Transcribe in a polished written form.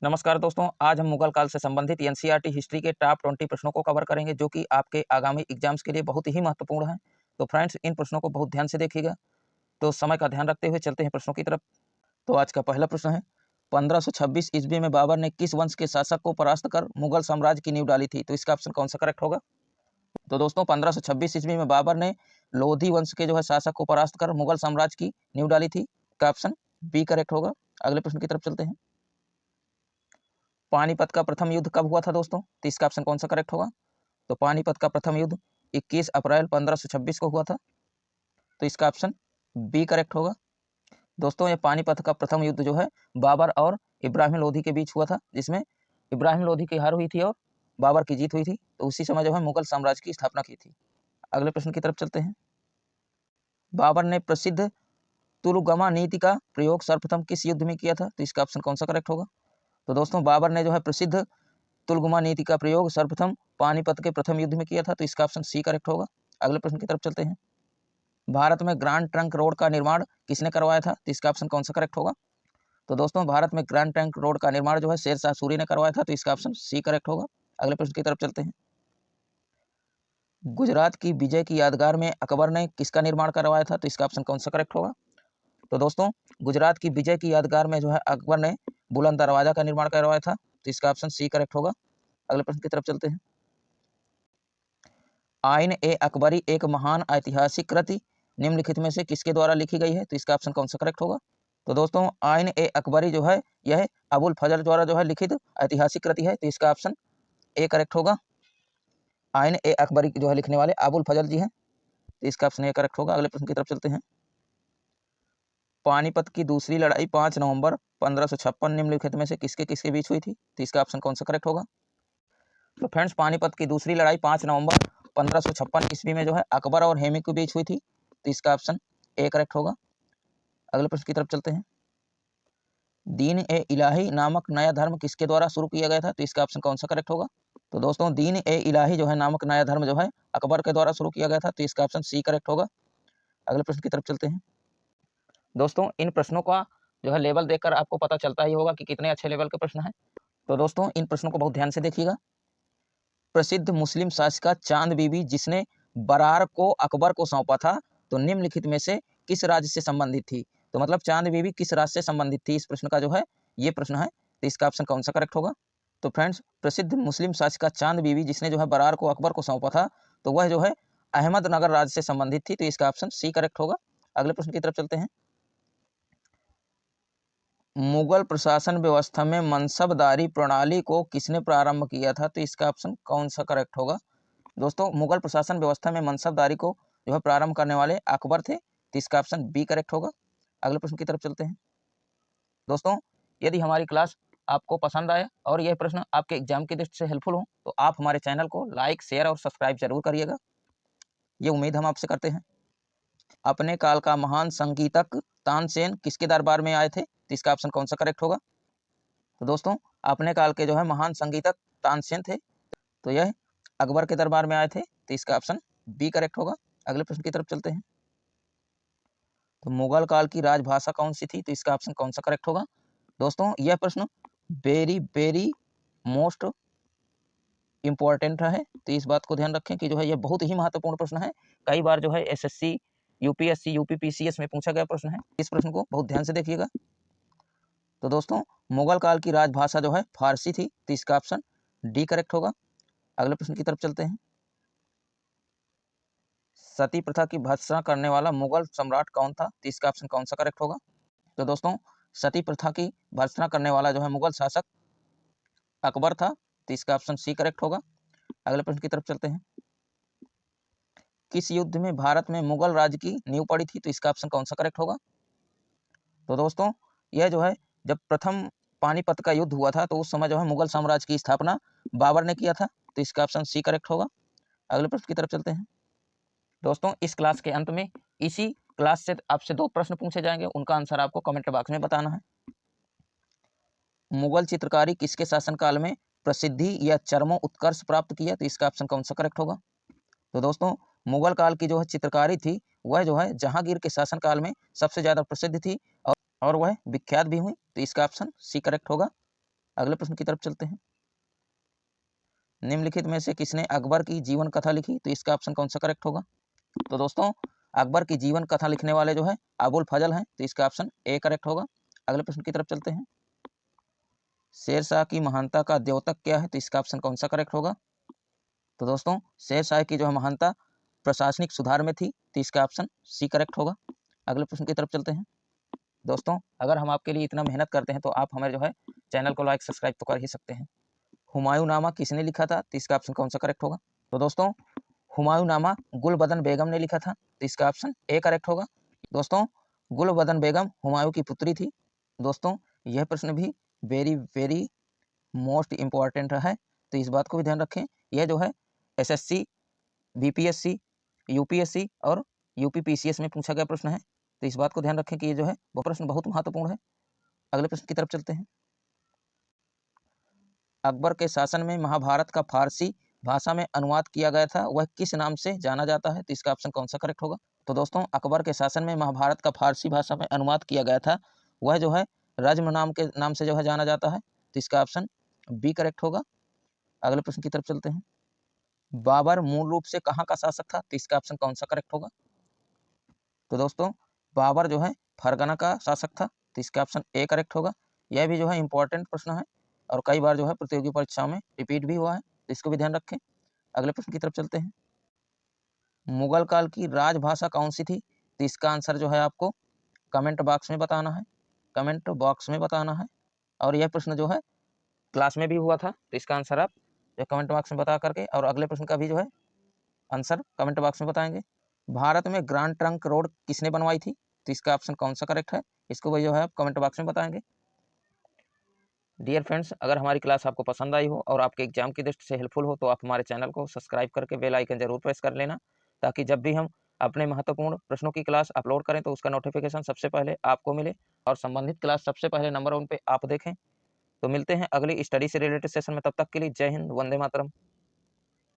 नमस्कार दोस्तों, आज हम मुगल काल से संबंधित एनसीईआरटी हिस्ट्री के टॉप 20 प्रश्नों को कवर करेंगे जो कि आपके आगामी एग्जाम्स के लिए बहुत ही महत्वपूर्ण हैं। तो फ्रेंड्स, इन प्रश्नों को बहुत ध्यान से देखिएगा। तो समय का ध्यान रखते हुए चलते हैं प्रश्नों की तरफ। तो आज का पहला प्रश्न है, 1526 ईस्वी में बाबर ने किस वंश के शासक को परास्त कर मुगल साम्राज्य की नींव डाली थी? तो इसका ऑप्शन कौन सा करेक्ट होगा? तो दोस्तों, 1526 ईस्वी में बाबर ने लोधी वंश के शासक को परास्त कर मुगल साम्राज्य की नींव डाली थी। का ऑप्शन बी करेक्ट होगा। अगले प्रश्न की तरफ चलते हैं। पानीपत का प्रथम युद्ध कब हुआ था दोस्तों? तो इसका ऑप्शन कौन सा करेक्ट होगा? तो पानीपत का प्रथम युद्ध 21 अप्रैल 1526 को हुआ था। तो इसका ऑप्शन बी करेक्ट होगा। दोस्तों, ये पानीपत का प्रथम युद्ध बाबर और इब्राहिम लोधी के बीच हुआ था, जिसमें इब्राहिम लोधी की हार हुई थी और बाबर की जीत हुई थी। तो उसी समय मुगल साम्राज्य की स्थापना की थी। अगले प्रश्न की तरफ चलते हैं। बाबर ने प्रसिद्ध तुलगमा नीति का प्रयोग सर्वप्रथम किस युद्ध में किया था? तो इसका ऑप्शन कौन सा करेक्ट होगा? तो दोस्तों, बाबर ने प्रसिद्ध तुलगमा नीति का प्रयोग सर्वप्रथम पानीपत के प्रथम युद्ध में किया था। तो इसका ऑप्शन सी करेक्ट होगा। अगले प्रश्न की तरफ चलते हैं। भारत में ग्रैंड ट्रंक रोड का निर्माण किसने करवाया था? तो इसका ऑप्शन कौन सा करेक्ट होगा? तो दोस्तों, भारत में ग्रैंड ट्रंक रोड का निर्माण शेरशाह सूरी ने करवाया था। तो इसका ऑप्शन सी करेक्ट होगा। अगले प्रश्न की तरफ चलते हैं। गुजरात की विजय की यादगार में अकबर ने किसका निर्माण करवाया था? तो इसका ऑप्शन कौन सा करेक्ट होगा? तो दोस्तों, गुजरात की विजय की यादगार में अकबर ने बुलंद दरवाजा का निर्माण करवाया था। तो इसका ऑप्शन सी करेक्ट होगा। अगले प्रश्न की तरफ चलते हैं। आइन ए अकबरी एक महान ऐतिहासिक कृति निम्नलिखित में से किसके द्वारा लिखी गई है? तो इसका ऑप्शन कौन सा करेक्ट होगा? तो दोस्तों, आइन ए अकबरी यह अबुल फजल द्वारा लिखित ऐतिहासिक कृति है। तो इसका ऑप्शन ए करेक्ट होगा। आइन ए अकबरी लिखने वाले अबुल फजल जी हैं। तो इसका ऑप्शन ए करेक्ट होगा। अगले प्रश्न की तरफ चलते हैं। पानीपत की दूसरी लड़ाई 5 नवंबर 1556 निम्नलिखित में से किसके किसके बीच हुई थी? तो इसका ऑप्शन कौन सा करेक्ट होगा? तो फ्रेंड्स, पानीपत की दूसरी लड़ाई 5 नवंबर 1556 ईस्वी में अकबर और हेमी के बीच हुई थी। तो इसका ऑप्शन ए करेक्ट होगा। अगले प्रश्न की तरफ चलते हैं। दीन ए इलाही नामक नया धर्म किसके द्वारा शुरू किया गया था? तो इसका ऑप्शन कौन सा करेक्ट होगा? तो दोस्तों, दीन ए इलाही नामक नया धर्म अकबर के द्वारा शुरू किया गया था। तो इसका ऑप्शन सी करेक्ट होगा। अगले प्रश्न की तरफ चलते हैं। दोस्तों, इन प्रश्नों का लेवल देखकर आपको पता चलता ही होगा कि कितने अच्छे लेवल के प्रश्न हैं। तो दोस्तों, इन प्रश्नों को बहुत ध्यान से देखिएगा। प्रसिद्ध मुस्लिम शासिका चांद बीबी जिसने बरार को अकबर को सौंपा था, तो निम्नलिखित में से किस राज्य से संबंधित थी? तो मतलब चांद बीबी किस राज्य से संबंधित थी, इस प्रश्न का ये प्रश्न है। तो इसका ऑप्शन कौन सा करेक्ट होगा? तो फ्रेंड्स, प्रसिद्ध मुस्लिम शासिका चांद बीबी जिसने बरार को अकबर को सौंपा था, तो वह अहमदनगर राज्य से संबंधित थी। तो इसका ऑप्शन सी करेक्ट होगा। अगले प्रश्न की तरफ चलते हैं। मुगल प्रशासन व्यवस्था में मनसबदारी प्रणाली को किसने प्रारंभ किया था? तो इसका ऑप्शन कौन सा करेक्ट होगा? दोस्तों, मुगल प्रशासन व्यवस्था में मनसबदारी को प्रारंभ करने वाले अकबर थे। तो इसका ऑप्शन बी करेक्ट होगा। अगले प्रश्न की तरफ चलते हैं। दोस्तों, यदि हमारी क्लास आपको पसंद आए और यह प्रश्न आपके एग्जाम की दृष्टि से हेल्पफुल हो, तो आप हमारे चैनल को लाइक, शेयर और सब्सक्राइब जरूर करिएगा। ये उम्मीद हम आपसे करते हैं। अपने काल का महान संगीतक तानसेन किसके दरबार में आए थे? तो इसका ऑप्शन कौन सा करेक्ट होगा? तो दोस्तों, अपने काल के महान संगीतक तानसेन थे, तो यह अकबर के दरबार में आए थे। तो इसका ऑप्शन बी करेक्ट होगा। अगले प्रश्न की तरफ चलते हैं। तो मुगल काल की राजभाषा कौन सी थी? तो इसका ऑप्शन कौन सा करेक्ट होगा? दोस्तों, यह प्रश्न वेरी वेरी मोस्ट इंपॉर्टेंट है। तो इस बात को ध्यान रखें कि यह बहुत ही महत्वपूर्ण प्रश्न है। कई बार एसएससी, यूपीएससी, यूपीपीसीएस में पूछा गया प्रश्न है। इस प्रश्न को बहुत ध्यान से देखिएगा। तो दोस्तों, मुगल काल की राजभाषा फारसी थी। तो इसका ऑप्शन डी करेक्ट होगा। अगले प्रश्न की तरफ चलते हैं। सती प्रथा की भर्त्सना करने वाला मुगल सम्राट कौन था? तो इसका ऑप्शन कौन सा करेक्ट होगा? तो दोस्तों, सती प्रथा की भर्त्सना करने वाला मुगल शासक अकबर था। तो इसका ऑप्शन सी करेक्ट होगा। अगले प्रश्न की तरफ चलते हैं। किस युद्ध में भारत में मुगल राज्य की नींव पड़ी थी? तो इसका ऑप्शन कौन सा करेक्ट होगा? तो दोस्तों, यह जब प्रथम पानीपत का युद्ध हुआ था, तो उस समय मुगल साम्राज्य की स्थापना बाबर ने किया था। तो इसका ऑप्शन सी करेक्ट होगा। अगले प्रश्न की तरफ चलते हैं। दोस्तों, इस क्लास के अंत में इसी क्लास से आपसे 2 प्रश्न पूछे जाएंगे, उनका आंसर आपको कमेंट बॉक्स में बताना है। मुगल चित्रकारी किसके शासनकाल में प्रसिद्धि या चरमो उत्कर्ष प्राप्त किया? तो इसका ऑप्शन कौन सा करेक्ट होगा? तो दोस्तों, मुगल काल की चित्रकारी थी, वह जहांगीर के शासनकाल में सबसे ज्यादा प्रसिद्ध थी और वह विख्यात भी हुई। तो इसका ऑप्शन सी करेक्ट होगा। अगले प्रश्न की तरफ चलते हैं। निम्नलिखित में से किसने अकबर की जीवन कथा लिखी? तो इसका ऑप्शन कौन सा करेक्ट होगा? तो दोस्तों अकबर की जीवन कथा लिखने वाले जो है अबुल फजल हैं, तो इसका ऑप्शन ए करेक्ट होगा। अगले प्रश्न की तरफ चलते हैं। शेरशाह की महानता का द्योतक क्या है? तो इसका ऑप्शन कौन सा करेक्ट होगा? तो दोस्तों शेरशाह की जो है महानता प्रशासनिक सुधार में थी, तो इसका ऑप्शन सी करेक्ट होगा। अगले प्रश्न की तरफ चलते हैं। दोस्तों अगर हम आपके लिए इतना मेहनत करते हैं तो आप हमें जो है चैनल को लाइक सब्सक्राइब तो कर ही सकते हैं। हुमायूं नामा किसने लिखा था? तो इसका ऑप्शन कौन सा करेक्ट होगा? तो दोस्तों हुमायूं नामा गुलबदन बेगम ने लिखा था, तो इसका ऑप्शन ए करेक्ट होगा। दोस्तों गुलबदन बेगम हुमायूं की पुत्री थी। दोस्तों यह प्रश्न भी वेरी वेरी मोस्ट इम्पॉर्टेंट है, तो इस बात को भी ध्यान रखें। यह जो है एसएससी, बीपीएससी, यूपीएससी और यूपीपीसीएस में पूछा गया प्रश्न है, तो इस बात को ध्यान रखें कि ये जो है वो प्रश्न बहुत महत्वपूर्ण है। अगले प्रश्न की तरफ चलते हैं। अकबर के शासन में महाभारत का फारसी भाषा में अनुवाद किया गया था, वह किस नाम से जाना जाता है? तो इसका ऑप्शन कौन सा करेक्ट होगा? तो दोस्तों अकबर के शासन में महाभारत का फारसी भाषा में अनुवाद किया गया था, वह जो है रज्म नाम के नाम से जो है जाना जाता है, तो इसका ऑप्शन बी करेक्ट होगा। अगले प्रश्न की तरफ चलते हैं। बाबर मूल रूप से कहाँ का शासक था? तो इसका ऑप्शन कौन सा करेक्ट होगा? तो दोस्तों बाबर जो है फरगना का शासक था, तो इसका ऑप्शन ए करेक्ट होगा। यह भी जो है इंपॉर्टेंट प्रश्न है और कई बार जो है प्रतियोगी परीक्षाओं में रिपीट भी हुआ है, तो इसको भी ध्यान रखें। अगले प्रश्न की तरफ चलते हैं। मुगल काल की राजभाषा कौन सी थी? तो इसका आंसर जो है आपको कमेंट बॉक्स में बताना है, कमेंट बॉक्स में बताना है। और यह प्रश्न जो है क्लास में भी हुआ था, तो इसका आंसर आप जो कमेंट बॉक्स में बता करके और अगले प्रश्न का भी जो है आंसर कमेंट बॉक्स में बताएंगे। भारत में ग्रांड ट्रंक रोड किसने बनवाई थी? तो इसका ऑप्शन कौन सा करेक्ट है? इसको भी जो है आप कमेंट बॉक्स में बताएंगे। डियर फ्रेंड्स, अगर हमारी क्लास आपको पसंद आई हो और आपके एग्जाम की दृष्टि से हेल्पफुल हो तो आप हमारे चैनल को सब्सक्राइब करके बेल आइकन जरूर प्रेस कर लेना, ताकि जब भी हम अपने महत्वपूर्ण प्रश्नों की क्लास अपलोड करें तो उसका नोटिफिकेशन सबसे पहले आपको मिले और संबंधित क्लास सबसे पहले नंबर 1 पे आप देखें। तो मिलते हैं अगली स्टडी से रिलेटेड सेशन में, तब तक के लिए जय हिंद, वंदे मातरम।